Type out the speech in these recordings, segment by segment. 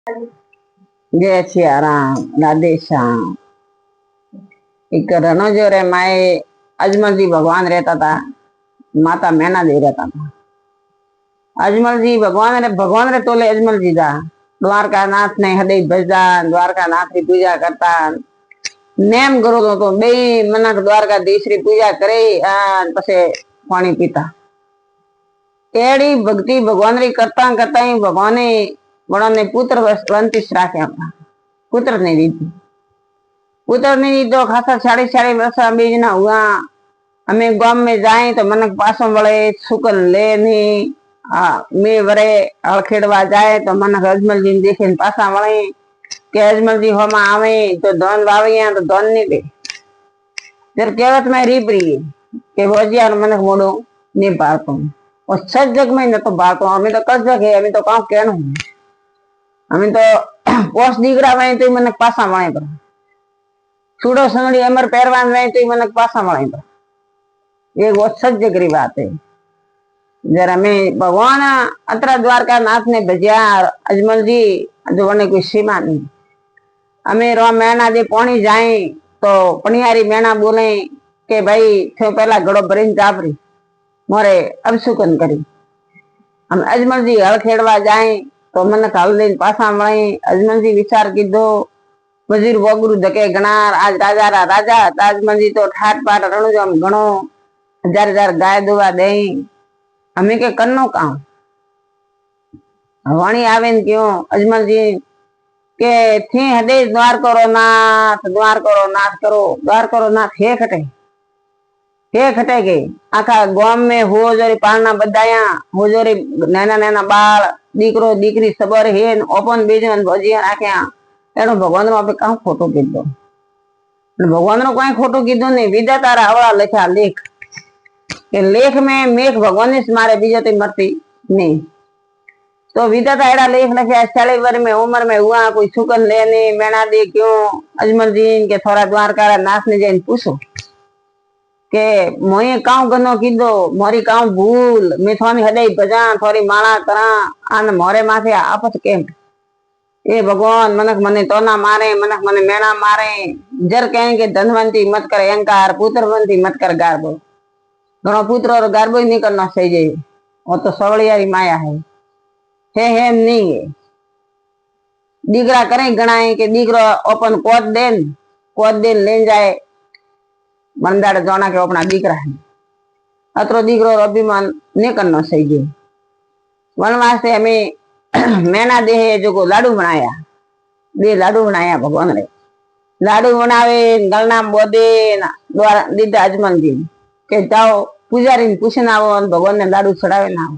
जय सिया राम, राधे श्याम। एक रणोजो रे माए अजमल जी भगवान रहता था, माता मैना दे रहता था। अजमल जी भगवान रे तोले अजमल जी दा द्वारका नाथ ने हदे भजदा, द्वारका नाथ की पूजा करता। नेम करो तो बे मनक द्वारका री पूजा करे पछे पानी पीता। एड़ी भक्ति भगवान री करता करता ही भगवान बड़ा ने पुत्र वंतिश राख्या। पुत्र नहीं दीधी, पुत्र नहीं दीधो। खासा 6.5 वर्ष बीज ना हुआ। हमें गांव में जाए तो मनक पासों वड़े सुकन ले नहीं मे वरे खेड़वा जाए तो मनक अजमल जी देखे पासा वड़े के अजमल जी होमा आवे तो धन वावे तो धन नहीं दे। जर कहवत में रीपरी के भोजिया मनक मोड़ो नहीं पातो और सच जग में न तो बातो। हमें तो कस जग है, हमें तो कहाँ कहना है, हमें तो पोस दीकरा वही तो मनक पासा वड़े पर छूड़ो संगड़ी अमर पहरवान वही तो मनक पासा वड़े पर। ये वो सच जगरी बात है। जरा में भगवान अतरा द्वारका नाथ ने भजिया अजमल जी जो बने कोई सीमा नहीं। हमें रो मैना दे पानी जाए तो पनियारी मैना बोले के भाई थे पहला घड़ो भरी जापरी मोरे अब सुकन करी। हम अजमल जी हल खेड़वा जाए तो मन हल दिन पासा मळे। अजमल जी विचार कीधो वजीर वगुरु धके गणार आज राजा रा राजा अजमल जी तो ठाट पाट रणो जो गणो 1000 गाय दुआ दे। हमें के कन्नो काम वाणी आवे क्यों अजमल जी के थी हदे द्वार करो नाथ करो द्वार करो नाथ हे खटे के आखा गांव में हो जोरी पालना बधाया हो जोरी नैना नैना बाल दीकरो दीकरी सबर हेन ओपन बीजन भजिया राख्या। एनो भगवान नो आपे कां खोटो कीधो, भगवान नो कोई खोटो कीधो नहीं। विधाता रा हवळा लख्या लेख के लेख में मेघ भगवान ने मारे बीजो तो मरती नहीं। तो विधाता एड़ा लेख लख्या 40 वर्ष में उम्र में हुआ कोई सुकन लेने मैना दे क्यों अजमल जी के थोड़ा द्वारका नाथ ने जाइन पूछो के मोए काउ गनो कीधो मोरी काउ भूल मैं थोड़ी हदे भजा थोड़ी माला करा आन मोरे माथे आपत केम। ए भगवान मनक मने तो ना मारे मनक मने मैना मारे। जर कहेंगे धनवंती मत कर अहंकार पुत्रवंती मत कर गार्बो। घणो पुत्र और गार्बो ही नहीं करना चाहिए, वो तो सवलियारी माया है नहीं है। दीकरा करें गणाए के दीकरो अपन कोद देन ले जाए मंदाड़ जाना के अपना दीकरा है अतरो दीकरो अभिमान नहीं करना चाहिए। वन वास्ते हमें मैना दे जो लाडू बनाया दे लाडू बनाया भगवान रे लाडू बनावे गलना बोदे द्वारा दीदा अजमल जी के जाओ पुजारी पूछना आओ भगवान ने लाडू चढ़ावे ना आओ।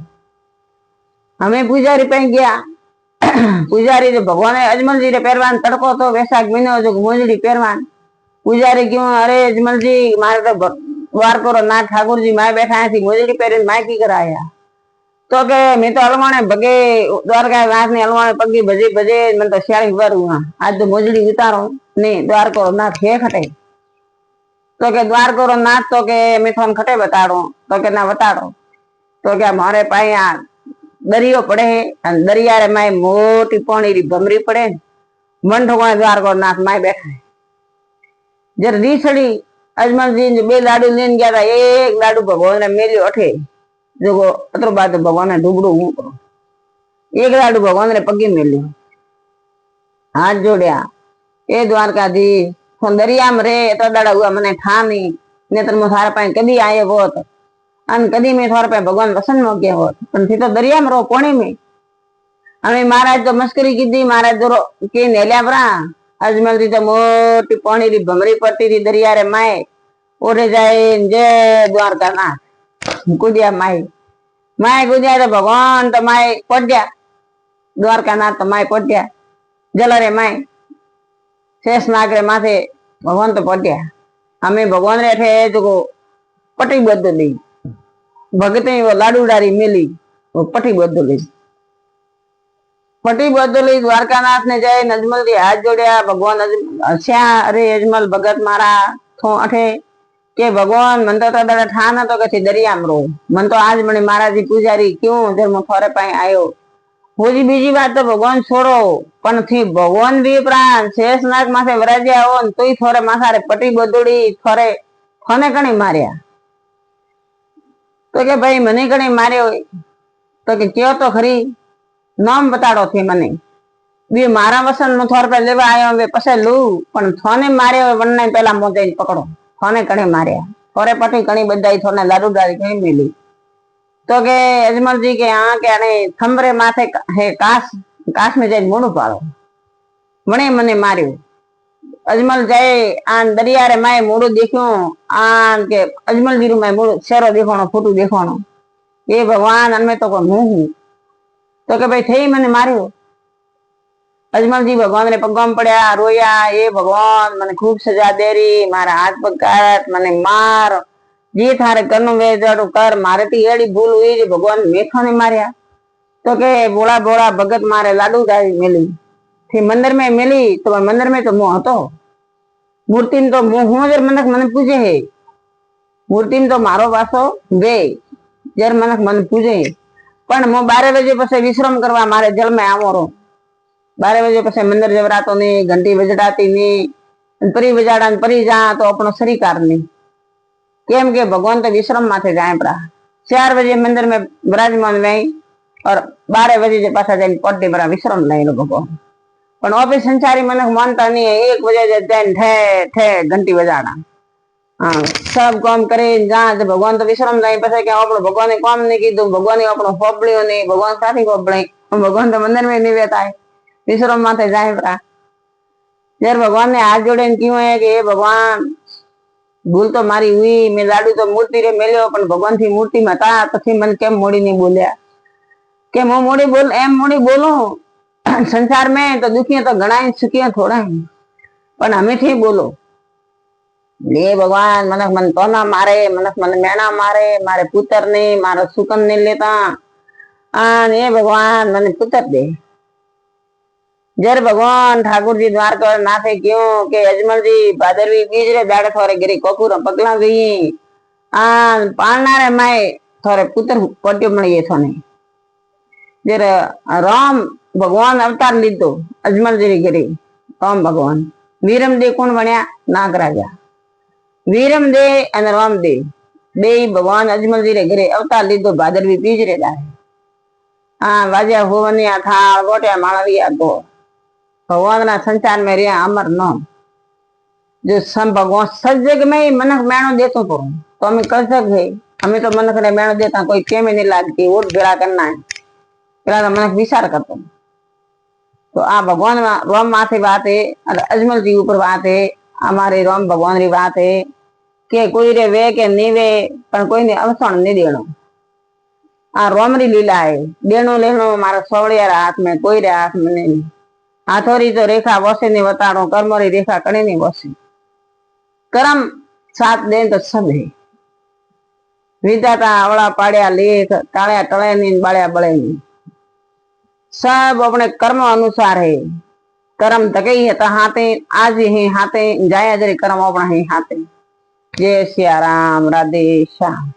हमें पुजारी पे गया पुजारी जो भगवान अजमल जी रे पहरवान तड़को तो वैशाख महीनो जो मोजड़ी पहरवान पुजारी क्यों अरे अजमल जी मारे तो द्वार करो ना ठाकुर जी माए बैठा थी मोजड़ी पहरे माए की कराया तो के मैं तो अलवाने भगे द्वारका नाथ ने अलवाने पगी भजे भजे मैं तो 46 वर हुआ आज तो मोजड़ी उतारो नहीं द्वार करो नाथ हे खटे तो के द्वार करो नाथ तो के मैं थोन खटे बताड़ो तो के ना बताड़ो तो क्या मारे पाए दरियो पड़े है दरिया रे माए मोटी पानी री भमरी पड़े मन ठोका द्वार को नाथ माए बैठा है। जर रीछड़ी अजमल जी ने 2 लाडू लेन गया था एक लाडू भगवान ने मेलियो अठे जो अतरो बाद भगवान ने डूबड़ो हूं करो एक लाडू भगवान ने पगी मेलियो हाथ जोड़या ए द्वारकाधी दरिया में रे तो दाड़ा हुआ मने ठा नहीं नेत्र में थारे पाए कदी आए बहुत अन कदी में थारे पे भगवान वसन में गया होत पण थी तो दरिया में रो पानी में हमें महाराज तो मस्करी की दी महाराज जो के नेल्या बरा अजमल जी तो मोटी पानी री भमरी पड़ती थी दरिया रे माए ओरे जाए जय द्वारका नाथ कुदिया माए माए कुदिया तो भगवान तो माए पड़ गया द्वारका नाथ तो माए पड़ गया जल रे माए शेष नाग रे माथे भगवान तो पड़ गया। हमें भगवान रे थे जो पटी बदली भगते वो लाडू डारी मिली वो पटी बदली द्वारका नाथ ने जाए अजमल जी हाथ जोड़या भगवान अच्छा अरे अजमल भगत मारा थो अठे के भगवान मन तो दादा ठा ना तो कथी दरिया में रो मन तो आज मने महाराज जी पुजारी क्यों जब मैं थोड़े पाए आयो होजी बीजी बात तो भगवान छोड़ो पण थी भगवान भी प्राण शेषनाग माथे वराज्या हो तोय थोड़े माथारे पटी बदोड़ी थोड़े थने कणी मार्या तो के भाई मने कणी मार्यो तो के क्यों तो खरी नाम बताड़ो थी मने बे मारा वसन नु थोर पे लेवा आयो वे पसे लू पण थने मार्यो वन्ने पहला मोते पकड़ो थने कणी मार्या थोड़े पटी कणी बधाई थोने लाडू डाली कणी मिली तो के अजमल जी के हाँ के अने थंबरे माथे हे काश में जाए मोड़ू पाड़ो वणे मने मार्यो अजमल जाए आन दरिया रे माए मोड़ू देखो आन के अजमल जी रू माए मोड़ू शेरो देखो फोटो देखो ये भगवान अनमे तो को मुंह तो के भाई थई मने मार्यो अजमल जी भगवान ने पगम पड़ा रोया ये भगवान मने खूब सजा दे रही मारा हाथ पग काट मने मार जी थारे करनु वे जड़ू कर मारे ती एड़ी भूल हुई जी भगवान मेथो ने मार्या तो के बोला बोला भगत मारे लाडू डाली मिली थी मंदिर में मिली तो मंदिर में तो मुंह हतो मूर्ति तो मुंह हूं जर मनक मन पूजे है मूर्ति तो मारो पासो वे जर मनक मन पूजे पण मु 12 बजे पछे विश्राम करवा मारे जल में आवरो 12 बजे पछे मंदिर जवरातो नहीं घंटी बजड़ाती नहीं परी बजाड़ा परी जा तो अपनो शरीकार नहीं केम के भगवान तो विश्राम माथे जाए पड़ा 4 बजे मंदिर में विराजमान वही और 12 बजे जे पासा जाए पट्टी पर विश्राम नहीं लो भगवान पण ऑफिस संसारी मनक मानता नहीं है 1 बजे जाए ठे ठे घंटी बजाड़ा हाँ सब काम करे जहाँ भगवान तो विश्राम नहीं पछे क्या अपनो भगवान ने काम नहीं कीधु भगवान ने अपनो फोपड़ियो नहीं भगवान साथी फोपड़े भगवान तो मंदिर में नहीं रहता है विश्राम माथे जाए पड़ा जर भगवान ने हाथ जोड़े क्यों है कि भगवान भूल तो मारी हुई मैं लाडू तो मूर्ति रे मेल्यो पण भगवान थी मूर्ति में था पछी मन केम मोड़ी नहीं बोलिया के मु मोड़ी बोल एम मोड़ी बोलो संसार में तो दुखिया तो घणा ही सुखिया थोड़ा है पण हमें थी बोलो ले भगवान मनक मन तो ना मारे मनक मन मेणा मारे मारे पुत्र ने मारो सुकन ने लेता आन ये भगवान मन पुत्र दे जर भगवान ठाकुर जी द्वारका नाथे क्यों के अजमल जी भादरवी बीज रे दाड़े थोड़े गिरी कोकुर पगला गई आन पालना रे माए थोड़े पुत्र पट्यो मळीए थोने जर राम भगवान अवतार लीधो अजमल जी गिरी राम भगवान वीरम दे कौन बन्या नाग राजा वीरम दे अने राम दे बे भगवान अजमल जी रे घरे अवतार लीधो भादरवी बीज रे दाड़े हाँ वाजा होवनिया थाल गोटिया माळविया गो भगवान ना संसार में रिया अमर नाम जो सम भगवान सजग में ही मनक मेणो देतो तो हमें कर सके हमें तो मनक ने मेणो देता कोई केम नहीं लागती वोट भेड़ा करना है पेला तो मनक विचार करतो तो आ भगवान राम माथे बात है अजमल जी ऊपर बात है हमारे राम भगवान री बात है के कोई रे वे के नहीं वे पर कोई ने अवसर नहीं देनो आ राम री लीला है देनो लेनो मारा सवड़िया हाथ में कोई रे हाथ में नहीं हाथोरी तो रेखा वसे ने बताड़ो कर्मोरी रेखा कड़े नहीं वसे कर्म साथ दे तो सब है विधाता आवड़ा पाड़िया लेख टाळ्या टळे नहीं बाळ्या बळे नहीं सब अपने कर्म अनुसार है कर्म तके ही है हाथे आज ही हाथे जाया जरे कर्म अपना ही हाथे जय सिया राम राधे श्याम।